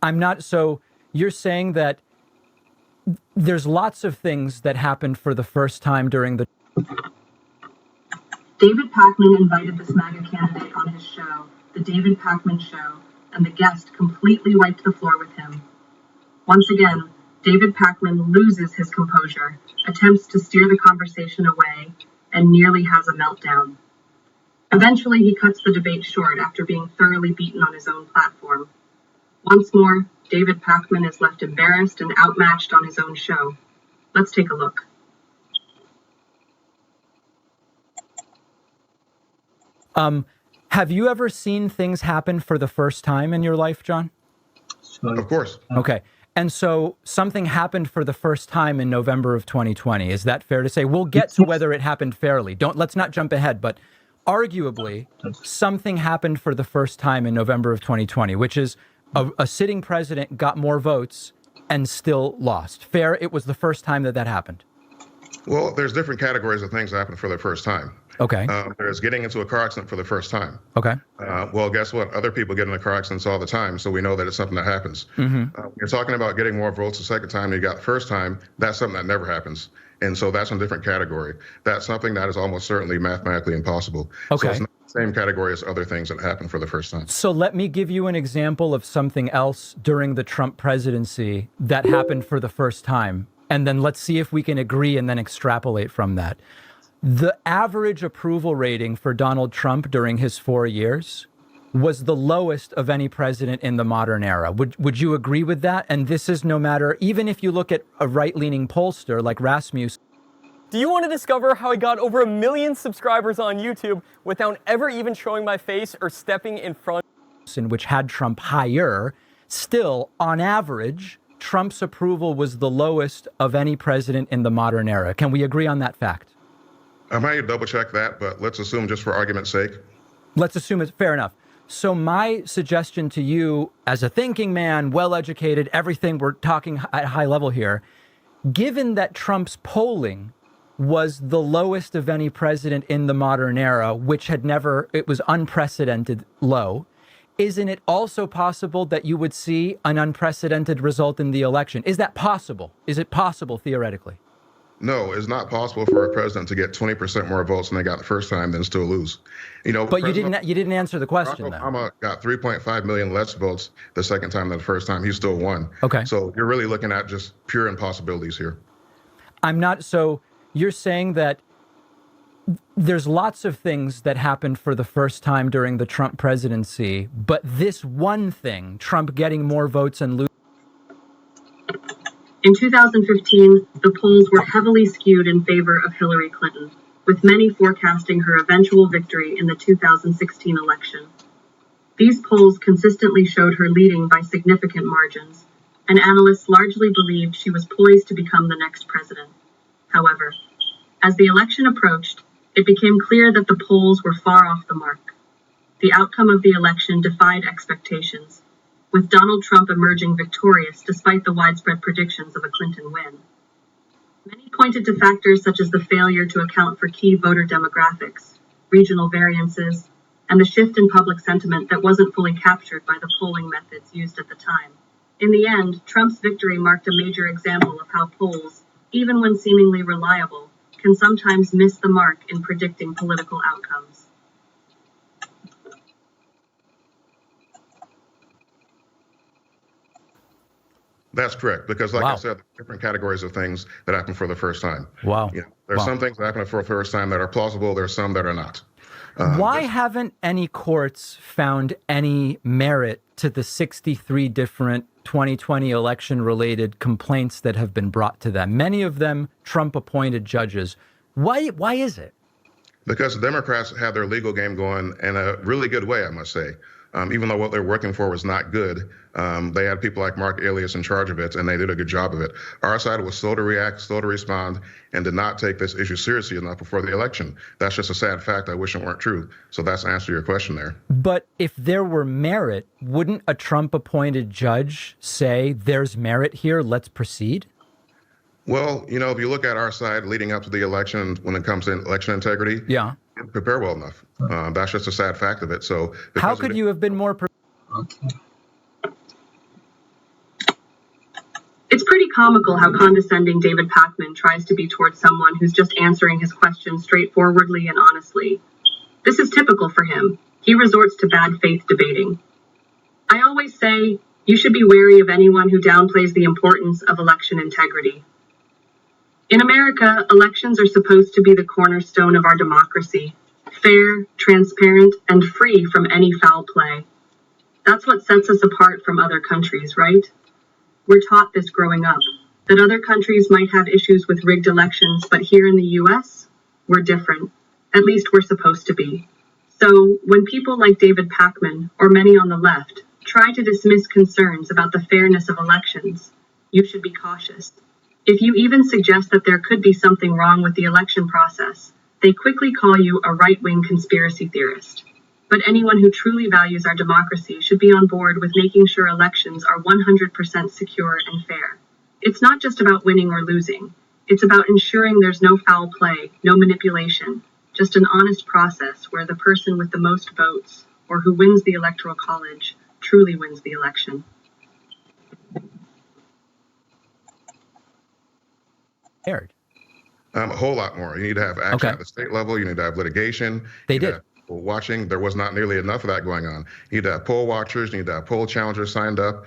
I'm not. So you're saying that there's lots of things that happened for the first time during the. David Pakman invited this MAGA candidate on his show, The David Pakman Show, and the guest completely wiped the floor with him. Once again, David Pakman loses his composure, attempts to steer the conversation away, and nearly has a meltdown. Eventually, he cuts the debate short after being thoroughly beaten on his own platform. Once more, David Pakman is left embarrassed and outmatched on his own show. Let's take a look. Have you ever seen things happen for the first time in your life, John? Of course. Okay. And so something happened for the first time in November of 2020. Is that fair to say? We'll get to whether it happened fairly. Let's not jump ahead, but arguably something happened for the first time in November of 2020, which is a sitting president got more votes and still lost. Fair? It was the first time that happened. Well, there's different categories of things that happen for the first time. Okay. There's getting into a car accident for the first time. Okay. Well, guess what? Other people get into car accidents all the time, so we know that it's something that happens. When you're talking about getting more votes the second time than you got the first time, that's something that never happens. And so that's a different category. That's something that is almost certainly mathematically impossible. Okay. So it's not the same category as other things that happen for the first time. So let me give you an example of something else during the Trump presidency that happened for the first time. And then let's see if we can agree and then extrapolate from that. The average approval rating for Donald Trump during his 4 years was the lowest of any president in the modern era. Would you agree with that? And this is no matter, even if you look at a right-leaning pollster like Rasmussen. Do you want to discover how I got over 1 million subscribers on YouTube without ever even showing my face or stepping in front? Which had Trump higher, still, on average, Trump's approval was the lowest of any president in the modern era. Can we agree on that fact? I might double check that, but let's assume just for argument's sake. Let's assume it's fair enough. So my suggestion to you as a thinking man, well-educated, everything, we're talking at high level here, given that Trump's polling was the lowest of any president in the modern era, which had never, it was unprecedented low, isn't it also possible that you would see an unprecedented result in the election? Is that possible? Is it possible theoretically? No, it's not possible for a president to get 20% more votes than they got the first time, then still lose. But you didn't answer the question. Barack Obama got 3.5 million less votes the second time than the first time. He still won. Okay. So you're really looking at just pure impossibilities here. I'm not. So you're saying that there's lots of things that happened for the first time during the Trump presidency, but this one thing, Trump getting more votes and losing. In 2015, the polls were heavily skewed in favor of Hillary Clinton, with many forecasting her eventual victory in the 2016 election. These polls consistently showed her leading by significant margins, and analysts largely believed she was poised to become the next president. However, as the election approached, it became clear that the polls were far off the mark. The outcome of the election defied expectations, with Donald Trump emerging victorious despite the widespread predictions of a Clinton win. Many pointed to factors such as the failure to account for key voter demographics, regional variances, and the shift in public sentiment that wasn't fully captured by the polling methods used at the time. In the end, Trump's victory marked a major example of how polls, even when seemingly reliable, can sometimes miss the mark in predicting political outcomes. That's correct, because like Wow. I said, there are different categories of things that happen for the first time. Wow. There's Wow. some things that happen for the first time that are plausible. There's some that are not. Why haven't any courts found any merit to the 63 different 2020 election-related complaints that have been brought to them? Many of them Trump-appointed judges. Why is it? Because the Democrats have their legal game going in a really good way, I must say. Even though what they're working for was not good, they had people like Mark Elias in charge of it, and they did a good job of it. Our side was slow to react, slow to respond, and did not take this issue seriously enough before the election. That's just a sad fact. I wish it weren't true. So that's the answer to your question there. But if there were merit, wouldn't a Trump-appointed judge say, there's merit here, let's proceed? Well, if you look at our side leading up to the election, when it comes to election integrity, Yeah. didn't prepare well enough. That's just a sad fact of it. So How could you have been more comical how condescending David Pakman tries to be towards someone who's just answering his questions straightforwardly and honestly. This is typical for him. He resorts to bad faith debating. I always say, you should be wary of anyone who downplays the importance of election integrity. In America, elections are supposed to be the cornerstone of our democracy. Fair, transparent, and free from any foul play. That's what sets us apart from other countries, right? We're taught this growing up, that other countries might have issues with rigged elections, but here in the US, we're different. At least we're supposed to be. So, when people like David Pakman, or many on the left, try to dismiss concerns about the fairness of elections, you should be cautious. If you even suggest that there could be something wrong with the election process, they quickly call you a right-wing conspiracy theorist. But anyone who truly values our democracy should be on board with making sure elections are 100% secure and fair. It's not just about winning or losing. It's about ensuring there's no foul play, no manipulation, just an honest process where the person with the most votes, or who wins the Electoral College, truly wins the election. Aired. A whole lot more. You need to have action at the state level. You need to have litigation. They did. Watching, there was not nearly enough of that going on. You need to have poll watchers, you need to have poll challengers signed up.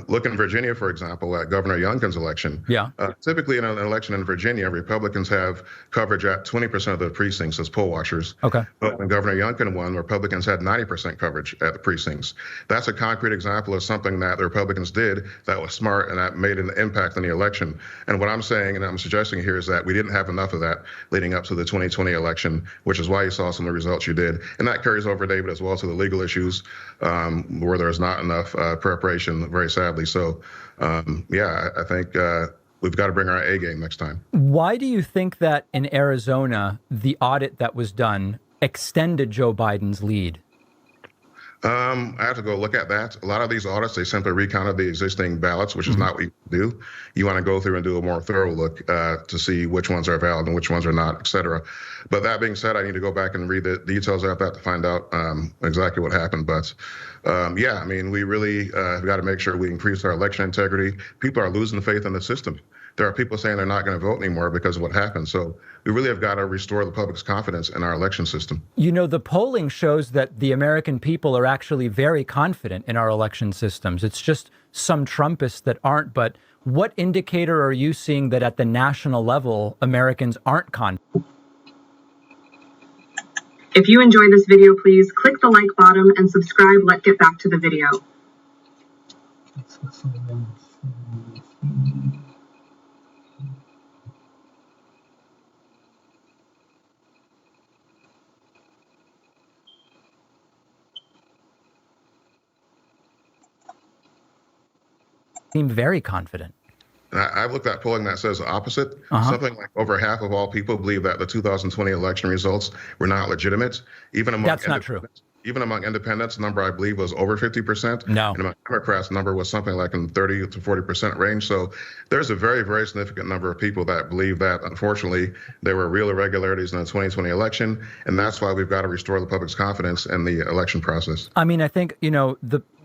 Look in Virginia, for example, at Governor Youngkin's election. Yeah. Typically in an election in Virginia, Republicans have coverage at 20% of the precincts as poll watchers. Okay. But when Governor Youngkin won, Republicans had 90% coverage at the precincts. That's a concrete example of something that the Republicans did that was smart and that made an impact on the election. And what I'm saying and I'm suggesting here is that we didn't have enough of that leading up to the 2020 election, which is why you saw some of the results you did. And that carries over, David, as well to the legal issues where there's not enough preparation, very sadly. So, I think we've got to bring our A game next time. Why do you think that in Arizona, the audit that was done extended Joe Biden's lead? I have to go look at that. A lot of these audits, they simply recounted the existing ballots, which is not what you do. You want to go through and do a more thorough look to see which ones are valid and which ones are not, et cetera. But that being said, I need to go back and read the details of that to find out exactly what happened. But we really have got to make sure we increase our election integrity. People are losing faith in the system. There are people saying they're not going to vote anymore because of what happened. So we really have got to restore the public's confidence in our election system. You know, the polling shows that the American people are actually very confident in our election systems. It's just some Trumpists that aren't. But what indicator are you seeing that at the national level, Americans aren't confident? If you enjoyed this video, please click the like button and subscribe. Let's get back to the video. Seem very confident. I've looked at polling that says the opposite. Something like over half of all people believe that the 2020 election results were not legitimate. Even among That's not true. Even among independents, the number I believe was over 50%. No. And among Democrats, the number was something like in 30 to 40% range. So there's a very, very significant number of people that believe that, unfortunately, there were real irregularities in the 2020 election. And that's why we've got to restore the public's confidence in the election process. I mean, I think,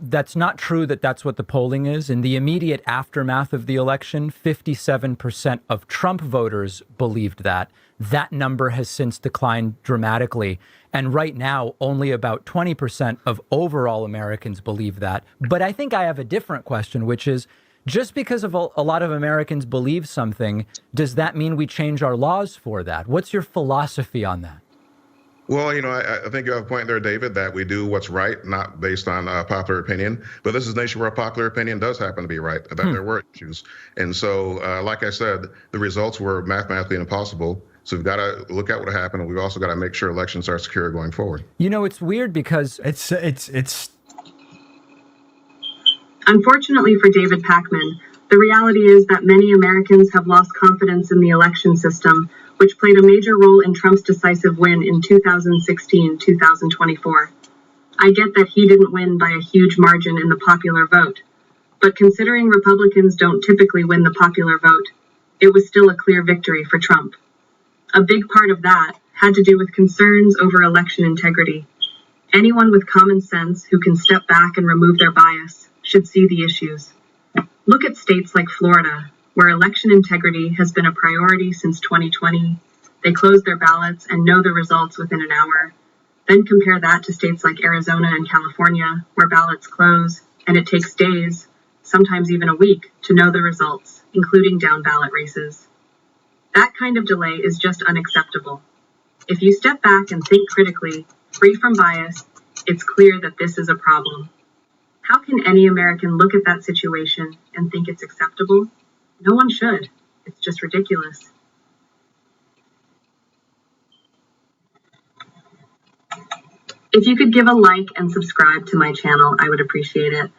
that's not true that that's what the polling is. In the immediate aftermath of the election, 57% of Trump voters believed that. That number has since declined dramatically. And right now, only about 20% of overall Americans believe that. But I think I have a different question, which is, just because of a lot of Americans believe something, does that mean we change our laws for that? What's your philosophy on that? Well, I think you have a point there, David, that we do what's right, not based on popular opinion. But this is a nation where popular opinion does happen to be right, that there were issues. And so, like I said, the results were mathematically impossible. So we've got to look at what happened, and we've also got to make sure elections are secure going forward. It's weird because it's. Unfortunately for David Pakman, the reality is that many Americans have lost confidence in the election system, which played a major role in Trump's decisive win in 2016-2024. I get that he didn't win by a huge margin in the popular vote, but considering Republicans don't typically win the popular vote, it was still a clear victory for Trump. A big part of that had to do with concerns over election integrity. Anyone with common sense who can step back and remove their bias should see the issues. Look at states like Florida, where election integrity has been a priority since 2020. They close their ballots and know the results within an hour. Then compare that to states like Arizona and California, where ballots close, and it takes days, sometimes even a week, to know the results, including down-ballot races. That kind of delay is just unacceptable. If you step back and think critically, free from bias, it's clear that this is a problem. How can any American look at that situation and think it's acceptable? No one should. It's just ridiculous. If you could give a like and subscribe to my channel, I would appreciate it.